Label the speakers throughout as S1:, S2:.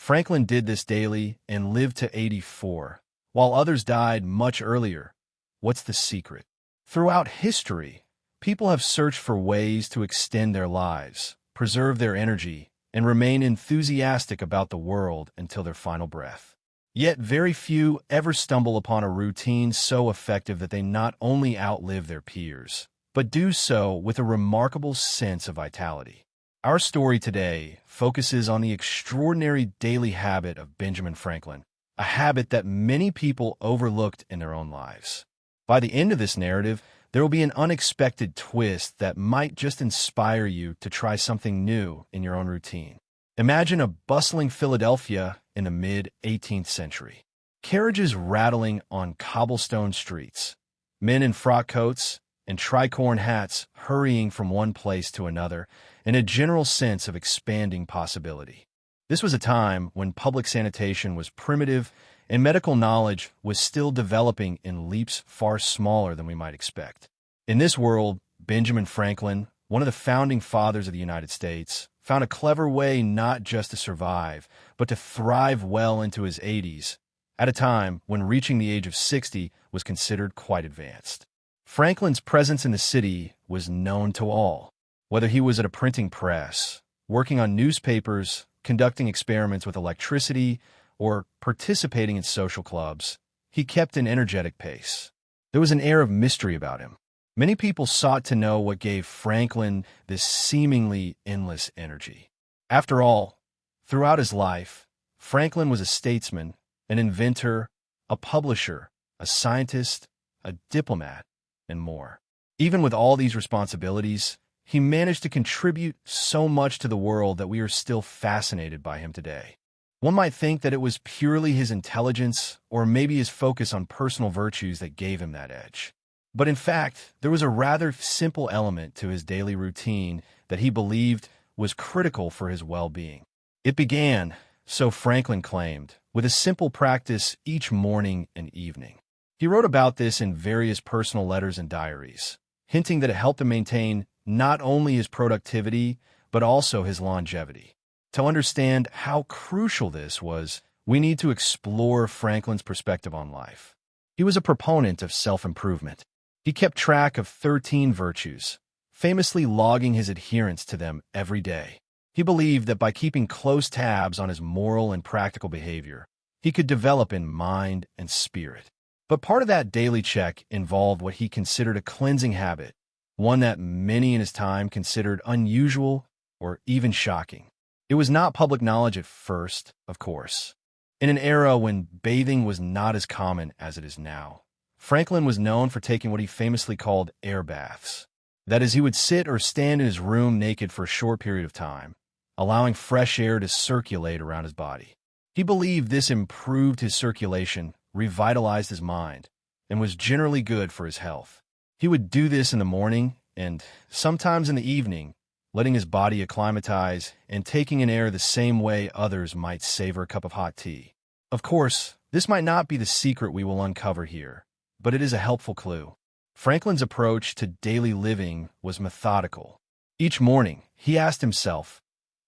S1: Franklin did this daily and lived to 84, while others died much earlier. What's the secret? Throughout history, people have searched for ways to extend their lives, preserve their energy, and remain enthusiastic about the world until their final breath. Yet very few ever stumble upon a routine so effective that they not only outlive their peers, but do so with a remarkable sense of vitality. Our story today focuses on the extraordinary daily habit of Benjamin Franklin, a habit that many people overlooked in their own lives. By the end of this narrative, there will be an unexpected twist that might just inspire you to try something new in your own routine. Imagine a bustling Philadelphia in the mid-18th century. Carriages rattling on cobblestone streets, men in frock coats and tricorn hats hurrying from one place to another, and a general sense of expanding possibility. This was a time when public sanitation was primitive and medical knowledge was still developing in leaps far smaller than we might expect. In this world, Benjamin Franklin, one of the founding fathers of the United States, found a clever way not just to survive, but to thrive well into his 80s, at a time when reaching the age of 60 was considered quite advanced. Franklin's presence in the city was known to all. Whether he was at a printing press, working on newspapers, conducting experiments with electricity, or participating in social clubs, he kept an energetic pace. There was an air of mystery about him. Many people sought to know what gave Franklin this seemingly endless energy. After all, throughout his life, Franklin was a statesman, an inventor, a publisher, a scientist, a diplomat, and more. Even with all these responsibilities, he managed to contribute so much to the world that we are still fascinated by him today. One might think that it was purely his intelligence or maybe his focus on personal virtues that gave him that edge. But in fact, there was a rather simple element to his daily routine that he believed was critical for his well-being. It began, so Franklin claimed, with a simple practice each morning and evening. He wrote about this in various personal letters and diaries, hinting that it helped him maintain not only his productivity, but also his longevity. To understand how crucial this was, we need to explore Franklin's perspective on life. He was a proponent of self-improvement. He kept track of 13 virtues, famously logging his adherence to them every day. He believed that by keeping close tabs on his moral and practical behavior, he could develop in mind and spirit. But part of that daily check involved what he considered a cleansing habit, one that many in his time considered unusual or even shocking. It was not public knowledge at first, of course. In an era when bathing was not as common as it is now, Franklin was known for taking what he famously called air baths. That is, he would sit or stand in his room naked for a short period of time, allowing fresh air to circulate around his body. He believed this improved his circulation, revitalized his mind, and was generally good for his health. He would do this in the morning and sometimes in the evening, letting his body acclimatize and taking in air the same way others might savor a cup of hot tea. Of course, this might not be the secret we will uncover here, but it is a helpful clue. Franklin's approach to daily living was methodical. Each morning, he asked himself,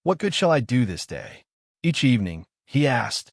S1: "What good shall I do this day?" Each evening, he asked,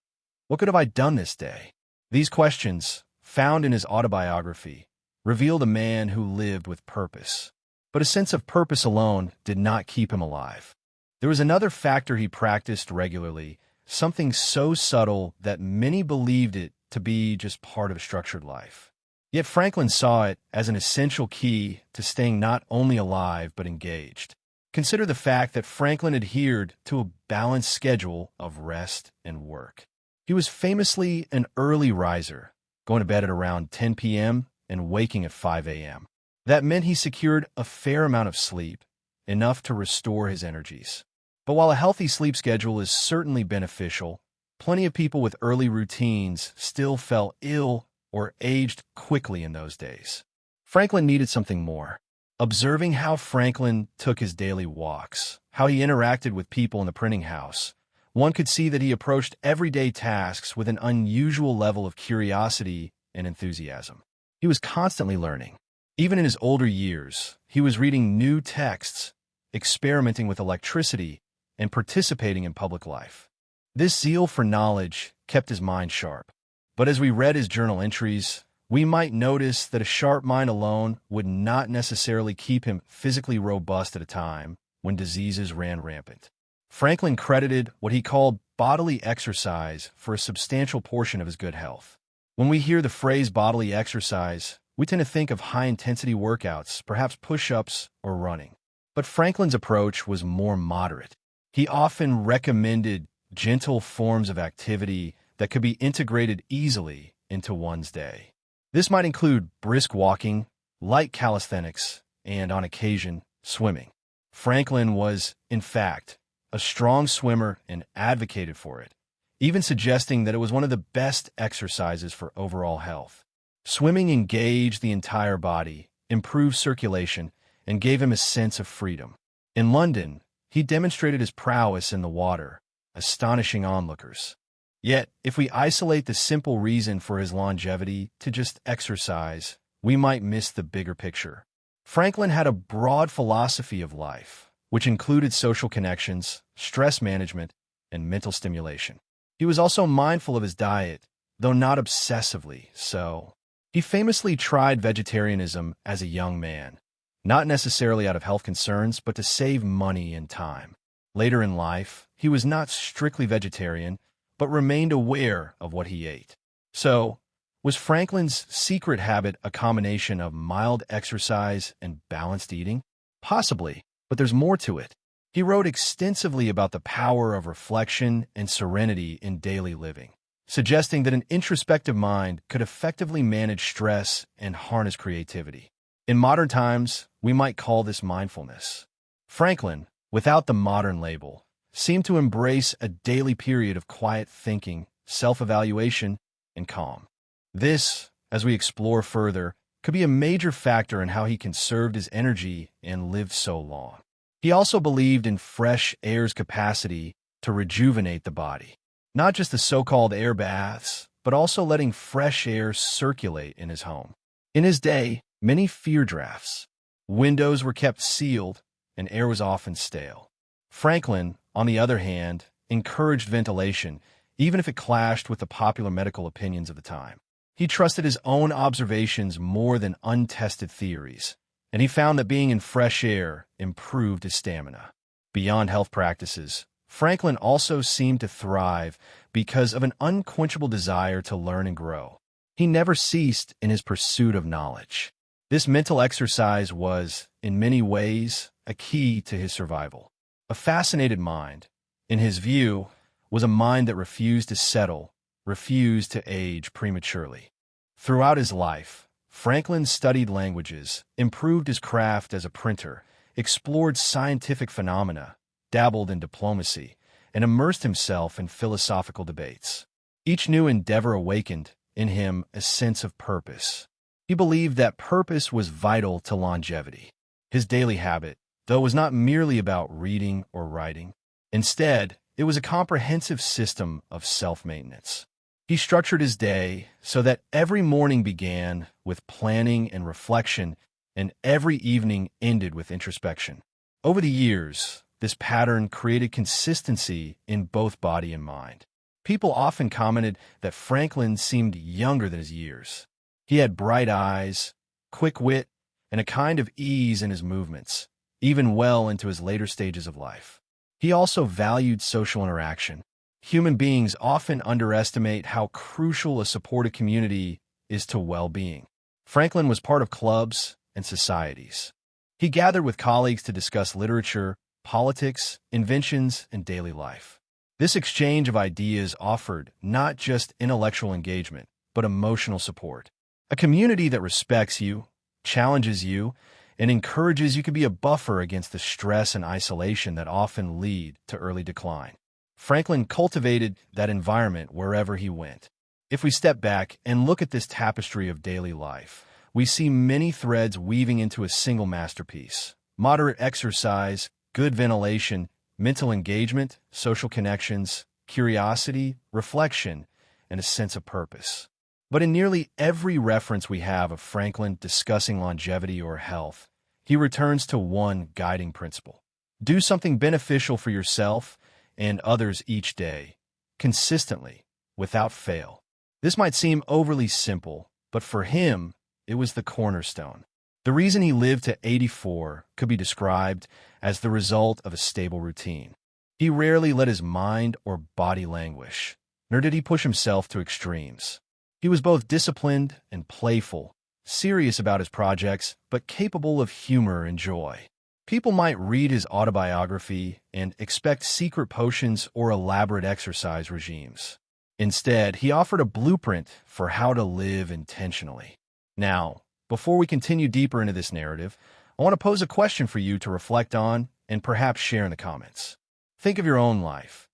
S1: "What good have I done this day?" These questions, found in his autobiography, revealed a man who lived with purpose. But a sense of purpose alone did not keep him alive. There was another factor he practiced regularly, something so subtle that many believed it to be just part of a structured life. Yet Franklin saw it as an essential key to staying not only alive but engaged. Consider the fact that Franklin adhered to a balanced schedule of rest and work. He was famously an early riser, going to bed at around 10 p.m. and waking at 5 a.m. That meant he secured a fair amount of sleep, enough to restore his energies. But while a healthy sleep schedule is certainly beneficial, plenty of people with early routines still fell ill or aged quickly in those days. Franklin needed something more. Observing how Franklin took his daily walks, how he interacted with people in the printing house, one could see that he approached everyday tasks with an unusual level of curiosity and enthusiasm. He was constantly learning. Even in his older years, he was reading new texts, experimenting with electricity, and participating in public life. This zeal for knowledge kept his mind sharp. But as we read his journal entries, we might notice that a sharp mind alone would not necessarily keep him physically robust at a time when diseases ran rampant. Franklin credited what he called bodily exercise for a substantial portion of his good health. When we hear the phrase bodily exercise, we tend to think of high-intensity workouts, perhaps push-ups or running. But Franklin's approach was more moderate. He often recommended gentle forms of activity that could be integrated easily into one's day. This might include brisk walking, light calisthenics, and, on occasion, swimming. Franklin was, in fact, a strong swimmer and advocated for it, even suggesting that it was one of the best exercises for overall health. Swimming engaged the entire body, improved circulation, and gave him a sense of freedom. In London, he demonstrated his prowess in the water, astonishing onlookers. Yet, if we isolate the simple reason for his longevity to just exercise, we might miss the bigger picture. Franklin had a broad philosophy of life, which included social connections, stress management, and mental stimulation. He was also mindful of his diet, though not obsessively so. He famously tried vegetarianism as a young man, not necessarily out of health concerns, but to save money and time. Later in life, he was not strictly vegetarian, but remained aware of what he ate. So, was Franklin's secret habit a combination of mild exercise and balanced eating? Possibly, but there's more to it. He wrote extensively about the power of reflection and serenity in daily living, suggesting that an introspective mind could effectively manage stress and harness creativity. In modern times, we might call this mindfulness. Franklin, without the modern label, seemed to embrace a daily period of quiet thinking, self-evaluation, and calm. This, as we explore further, could be a major factor in how he conserved his energy and lived so long. He also believed in fresh air's capacity to rejuvenate the body. Not just the so-called air baths, but also letting fresh air circulate in his home. In his day, many feared drafts. Windows were kept sealed, and air was often stale. Franklin, on the other hand, encouraged ventilation, even if it clashed with the popular medical opinions of the time. He trusted his own observations more than untested theories, and he found that being in fresh air improved his stamina. Beyond health practices, Franklin also seemed to thrive because of an unquenchable desire to learn and grow. He never ceased in his pursuit of knowledge. This mental exercise was, in many ways, a key to his survival. A fascinated mind, in his view, was a mind that refused to settle, refused to age prematurely. Throughout his life, Franklin studied languages, improved his craft as a printer, explored scientific phenomena, dabbled in diplomacy, and immersed himself in philosophical debates. Each new endeavor awakened in him a sense of purpose. He believed that purpose was vital to longevity. His daily habit, though, was not merely about reading or writing. Instead, it was a comprehensive system of self-maintenance. He structured his day so that every morning began with planning and reflection, and every evening ended with introspection. Over the years, this pattern created consistency in both body and mind. People often commented that Franklin seemed younger than his years. He had bright eyes, quick wit, and a kind of ease in his movements, even well into his later stages of life. He also valued social interaction. Human beings often underestimate how crucial a supportive community is to well-being. Franklin was part of clubs and societies. He gathered with colleagues to discuss literature, politics, inventions, and daily life. This exchange of ideas offered not just intellectual engagement, but emotional support. A community that respects you, challenges you, and encourages you to be a buffer against the stress and isolation that often lead to early decline. Franklin cultivated that environment wherever he went. If we step back and look at this tapestry of daily life, we see many threads weaving into a single masterpiece. Moderate exercise, good ventilation, mental engagement, social connections, curiosity, reflection, and a sense of purpose. But in nearly every reference we have of Franklin discussing longevity or health, he returns to one guiding principle. Do something beneficial for yourself and others each day, consistently, without fail. This might seem overly simple, but for him, it was the cornerstone. The reason he lived to 84 could be described as the result of a stable routine. He rarely let his mind or body languish, nor did he push himself to extremes. He was both disciplined and playful, serious about his projects, but capable of humor and joy. People might read his autobiography and expect secret potions or elaborate exercise regimes. Instead, he offered a blueprint for how to live intentionally. Now, before we continue deeper into this narrative, I want to pose a question for you to reflect on and perhaps share in the comments. Think of your own life.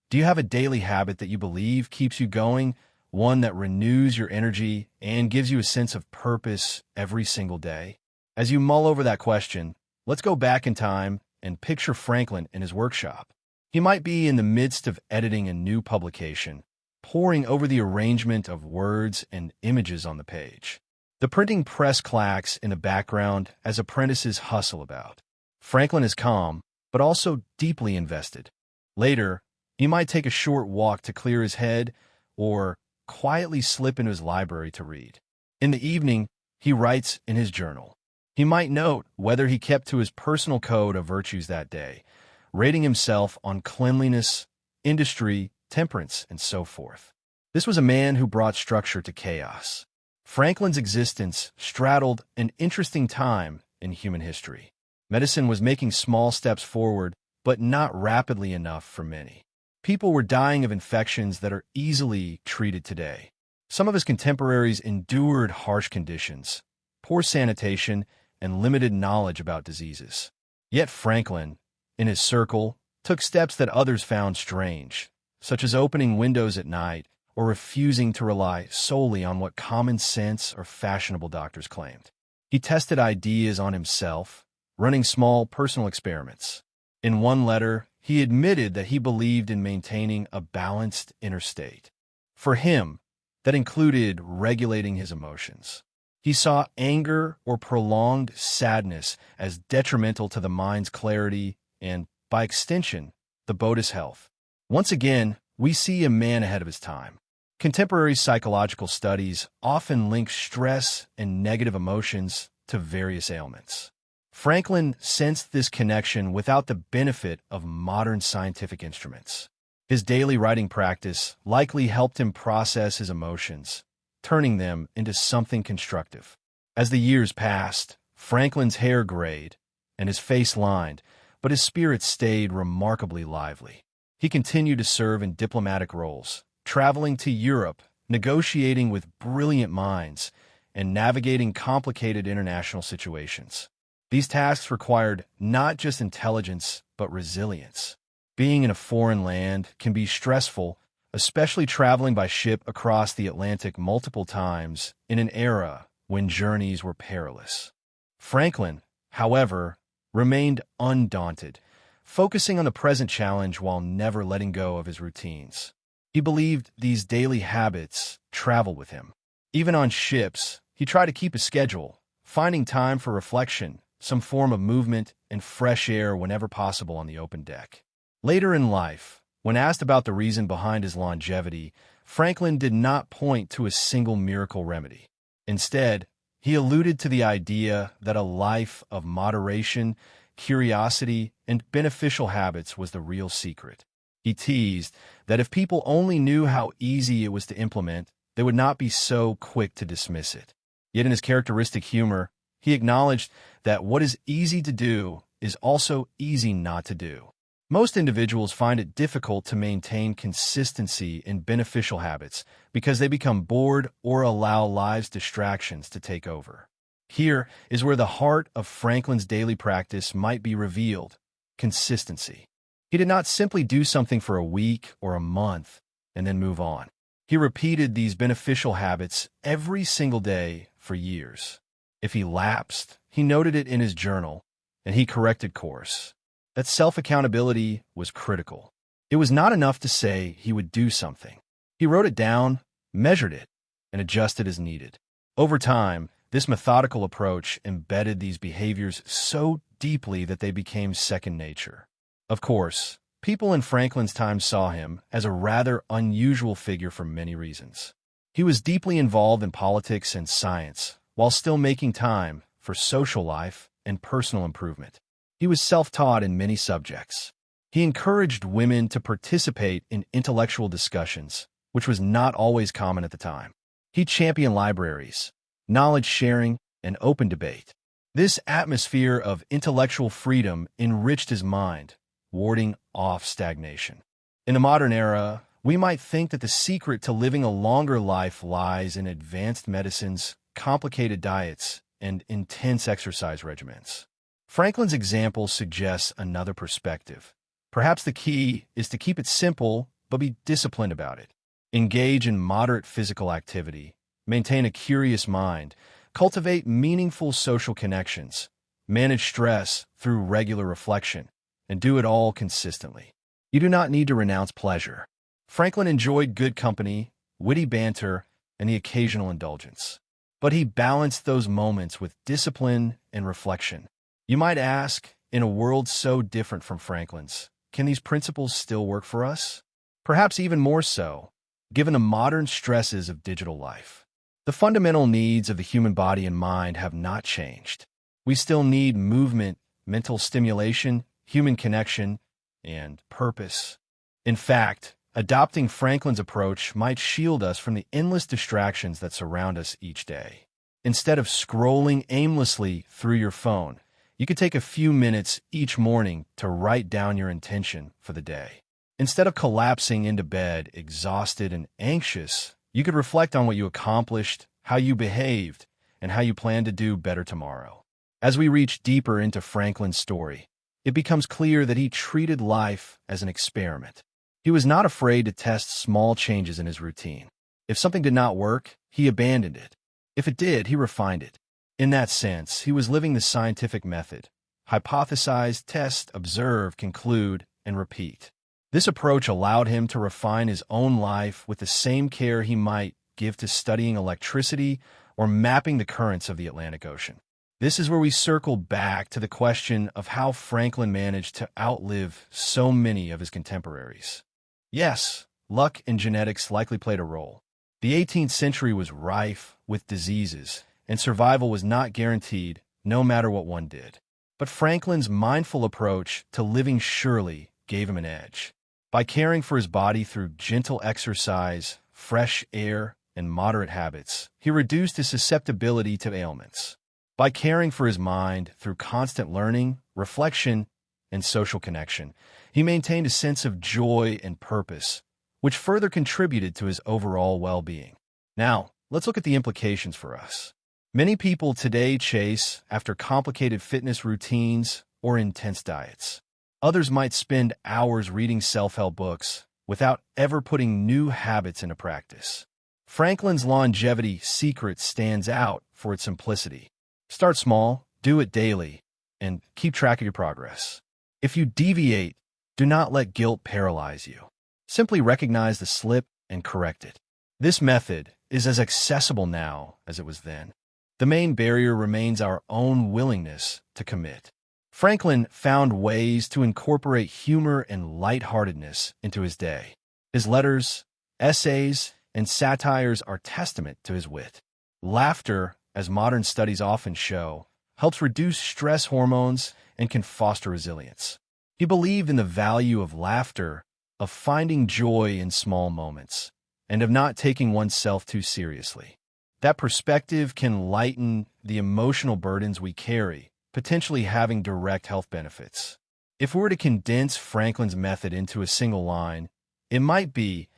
S1: Do you have a daily habit that you believe keeps you going, one that renews your energy and gives you a sense of purpose every single day? As you mull over that question, let's go back in time and picture Franklin in his workshop. He might be in the midst of editing a new publication, poring over the arrangement of words and images on the page. The printing press clacks in the background as apprentices hustle about. Franklin is calm, but also deeply invested. Later, he might take a short walk to clear his head or quietly slip into his library to read. In the evening, he writes in his journal. He might note whether he kept to his personal code of virtues that day, rating himself on cleanliness, industry, temperance, and so forth. This was a man who brought structure to chaos. Franklin's existence straddled an interesting time in human history. Medicine was making small steps forward, but not rapidly enough for many. People were dying of infections that are easily treated today. Some of his contemporaries endured harsh conditions, poor sanitation, and limited knowledge about diseases. Yet Franklin, in his circle, took steps that others found strange, such as opening windows at night or refusing to rely solely on what common sense or fashionable doctors claimed. He tested ideas on himself, running small personal experiments. In one letter, he admitted that he believed in maintaining a balanced inner state. For him, that included regulating his emotions. He saw anger or prolonged sadness as detrimental to the mind's clarity and, by extension, the body's health. Once again, we see a man ahead of his time. Contemporary psychological studies often link stress and negative emotions to various ailments. Franklin sensed this connection without the benefit of modern scientific instruments. His daily writing practice likely helped him process his emotions, turning them into something constructive. As the years passed, Franklin's hair grayed and his face lined, but his spirit stayed remarkably lively. He continued to serve in diplomatic roles, traveling to Europe, negotiating with brilliant minds, and navigating complicated international situations. These tasks required not just intelligence, but resilience. Being in a foreign land can be stressful, especially traveling by ship across the Atlantic multiple times in an era when journeys were perilous. Franklin, however, remained undaunted, focusing on the present challenge while never letting go of his routines. He believed these daily habits travel with him. Even on ships, he tried to keep a schedule, finding time for reflection, some form of movement, and fresh air whenever possible on the open deck. Later in life, when asked about the reason behind his longevity, Franklin did not point to a single miracle remedy. Instead, he alluded to the idea that a life of moderation, curiosity, and beneficial habits was the real secret. He teased that if people only knew how easy it was to implement, they would not be so quick to dismiss it. Yet in his characteristic humor, he acknowledged that what is easy to do is also easy not to do. Most individuals find it difficult to maintain consistency in beneficial habits because they become bored or allow life's distractions to take over. Here is where the heart of Franklin's daily practice might be revealed: consistency. He did not simply do something for a week or a month and then move on. He repeated these beneficial habits every single day for years. If he lapsed, he noted it in his journal, and he corrected course. That self-accountability was critical. It was not enough to say he would do something. He wrote it down, measured it, and adjusted as needed. Over time, this methodical approach embedded these behaviors so deeply that they became second nature. Of course, People in Franklin's time saw him as a rather unusual figure for many reasons. He was deeply involved in politics and science, while still making time for social life and personal improvement. He was self-taught in many subjects. He encouraged women to participate in intellectual discussions, which was not always common at the time. He championed libraries, knowledge sharing, and open debate. This atmosphere of intellectual freedom enriched his mind, warding off stagnation. In the modern era, we might think that the secret to living a longer life lies in advanced medicines, complicated diets, and intense exercise regimens. Franklin's example suggests another perspective. Perhaps the key is to keep it simple, but be disciplined about it. Engage in moderate physical activity, maintain a curious mind, cultivate meaningful social connections, manage stress through regular reflection, and do it all consistently. You do not need to renounce pleasure. Franklin enjoyed good company, witty banter, and the occasional indulgence. But he balanced those moments with discipline and reflection. You might ask, in a world so different from Franklin's, can these principles still work for us? Perhaps even more so, given the modern stresses of digital life. The fundamental needs of the human body and mind have not changed. We still need movement, mental stimulation, human connection, and purpose. In fact, adopting Franklin's approach might shield us from the endless distractions that surround us each day. Instead of scrolling aimlessly through your phone, you could take a few minutes each morning to write down your intention for the day. Instead of collapsing into bed, exhausted and anxious, you could reflect on what you accomplished, how you behaved, and how you plan to do better tomorrow. As we reach deeper into Franklin's story, it becomes clear that he treated life as an experiment. He was not afraid to test small changes in his routine. If something did not work, he abandoned it. If it did, he refined it. In that sense, he was living the scientific method: hypothesize, test, observe, conclude, and repeat. This approach allowed him to refine his own life with the same care he might give to studying electricity or mapping the currents of the Atlantic Ocean. This is where we circle back to the question of how Franklin managed to outlive so many of his contemporaries. Yes, luck and genetics likely played a role. The 18th century was rife with diseases, and survival was not guaranteed no matter what one did. But Franklin's mindful approach to living surely gave him an edge. By caring for his body through gentle exercise, fresh air, and moderate habits, he reduced his susceptibility to ailments. By caring for his mind through constant learning, reflection, and social connection, he maintained a sense of joy and purpose, which further contributed to his overall well-being. Now, let's look at the implications for us. Many people today chase after complicated fitness routines or intense diets. Others might spend hours reading self-help books without ever putting new habits into practice. Franklin's longevity secret stands out for its simplicity. Start small, do it daily, and keep track of your progress. If you deviate, do not let guilt paralyze you. Simply recognize the slip and correct it. This method is as accessible now as it was then. The main barrier remains our own willingness to commit. Franklin found ways to incorporate humor and lightheartedness into his day. His letters, essays, and satires are testament to his wit. Laughter, as modern studies often show, helps reduce stress hormones and can foster resilience. He believed in the value of laughter, of finding joy in small moments, and of not taking oneself too seriously. That perspective can lighten the emotional burdens we carry, potentially having direct health benefits. If we were to condense Franklin's method into a single line, it might be,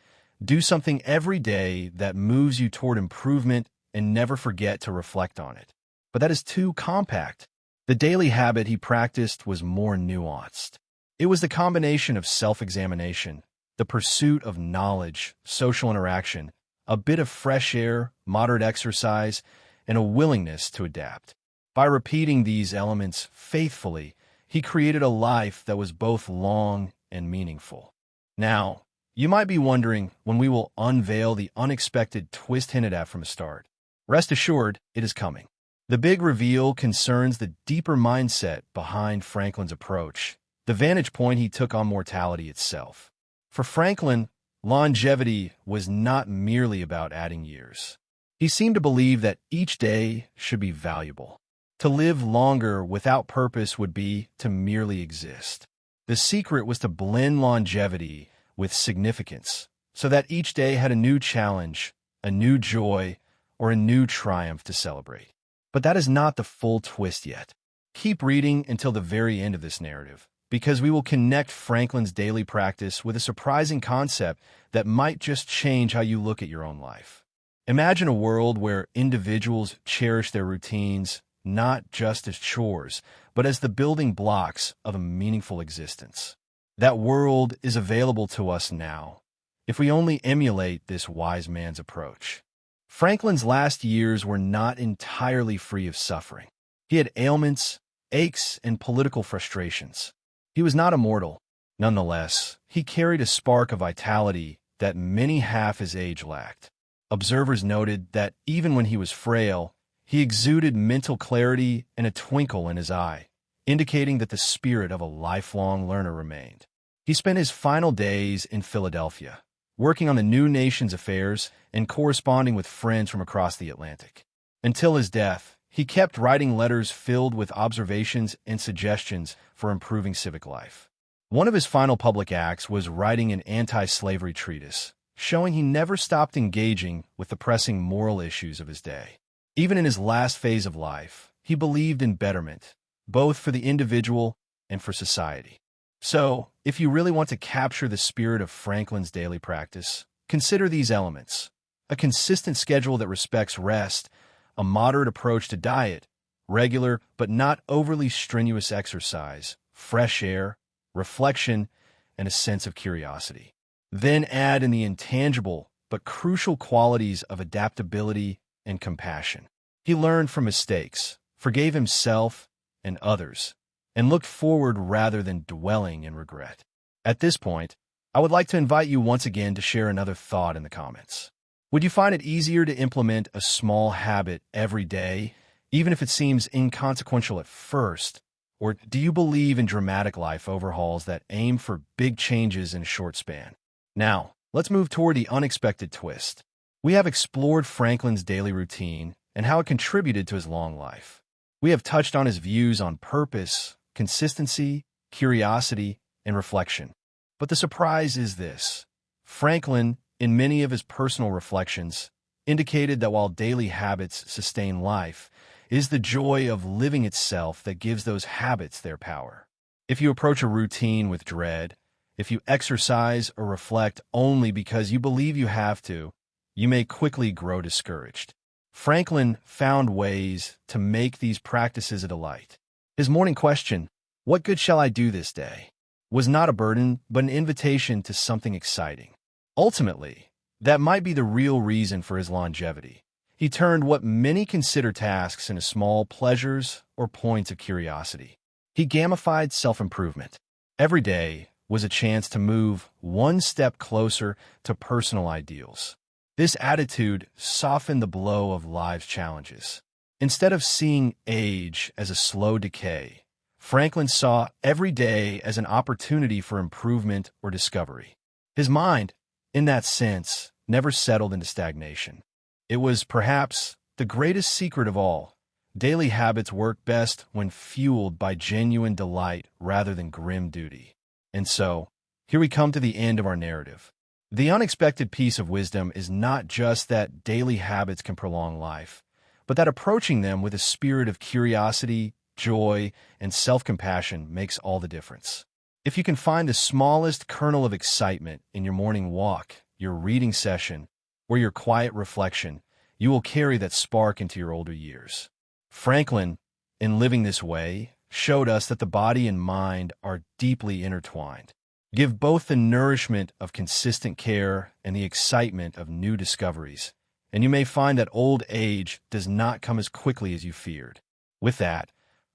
S1: do something every day that moves you toward improvement and never forget to reflect on it. But that is too compact. The daily habit he practiced was more nuanced. It was the combination of self-examination, the pursuit of knowledge, social interaction, a bit of fresh air, moderate exercise, and a willingness to adapt. By repeating these elements faithfully, he created a life that was both long and meaningful. Now, you might be wondering when we will unveil the unexpected twist hinted at from the start. Rest assured, it is coming. The big reveal concerns the deeper mindset behind Franklin's approach the vantage point he took on mortality itself. For Franklin, longevity was not merely about adding years. He seemed to believe that each day should be valuable. To live longer without purpose would be to merely exist. The secret was to blend longevity with significance, so that each day had a new challenge, a new joy, or a new triumph to celebrate. But that is not the full twist yet. Keep reading until the very end of this narrative, because we will connect Franklin's daily practice with a surprising concept that might just change how you look at your own life. Imagine a world where individuals cherish their routines, not just as chores, but as the building blocks of a meaningful existence. That world is available to us now, if we only emulate this wise man's approach. Franklin's last years were not entirely free of suffering. He had ailments, aches, and political frustrations. He was not immortal. Nonetheless, he carried a spark of vitality that many half his age lacked. Observers noted that even when he was frail, he exuded mental clarity and a twinkle in his eye, indicating that the spirit of a lifelong learner remained. He spent his final days in Philadelphia, working on the new nation's affairs and corresponding with friends from across the Atlantic. Until his death, he kept writing letters filled with observations and suggestions for improving civic life. One of his final public acts was writing an anti-slavery treatise, showing he never stopped engaging with the pressing moral issues of his day. Even in his last phase of life, he believed in betterment, both for the individual and for society. So, if you really want to capture the spirit of Franklin's daily practice, consider these elements: a consistent schedule that respects rest, a moderate approach to diet, regular but not overly strenuous exercise, fresh air, reflection, and a sense of curiosity. Then add in the intangible but crucial qualities of adaptability and compassion. He learned from mistakes, forgave himself and others, and looked forward rather than dwelling in regret. At this point, I would like to invite you once again to share another thought in the comments. Would you find it easier to implement a small habit every day, even if it seems inconsequential at first? Or do you believe in dramatic life overhauls that aim for big changes in a short span? Now, let's move toward the unexpected twist. We have explored Franklin's daily routine and how it contributed to his long life. We have touched on his views on purpose, consistency, curiosity, and reflection. But the surprise is this: Franklin, in many of his personal reflections, indicated that while daily habits sustain life, it is the joy of living itself that gives those habits their power. If you approach a routine with dread, if you exercise or reflect only because you believe you have to, you may quickly grow discouraged. Franklin found ways to make these practices a delight. His morning question, "What good shall I do this day?" was not a burden, but an invitation to something exciting. Ultimately, that might be the real reason for his longevity. He turned what many consider tasks into small pleasures or points of curiosity. He gamified self-improvement. Every day was a chance to move one step closer to personal ideals. This attitude softened the blow of life's challenges. Instead of seeing age as a slow decay, Franklin saw every day as an opportunity for improvement or discovery. His mind, in that sense, never settled into stagnation. It was perhaps the greatest secret of all. Daily habits work best when fueled by genuine delight rather than grim duty. And so, here we come to the end of our narrative. The unexpected piece of wisdom is not just that daily habits can prolong life, but that approaching them with a spirit of curiosity, joy, and self-compassion makes all the difference. If you can find the smallest kernel of excitement in your morning walk, your reading session, or your quiet reflection, you will carry that spark into your older years. Franklin, in living this way, showed us that the body and mind are deeply intertwined. Give both the nourishment of consistent care and the excitement of new discoveries, and you may find that old age does not come as quickly as you feared. With that,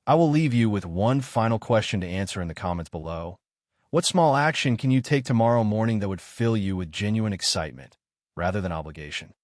S1: I will leave you with one final question to answer in the comments below. What small action can you take tomorrow morning that would fill you with genuine excitement rather than obligation?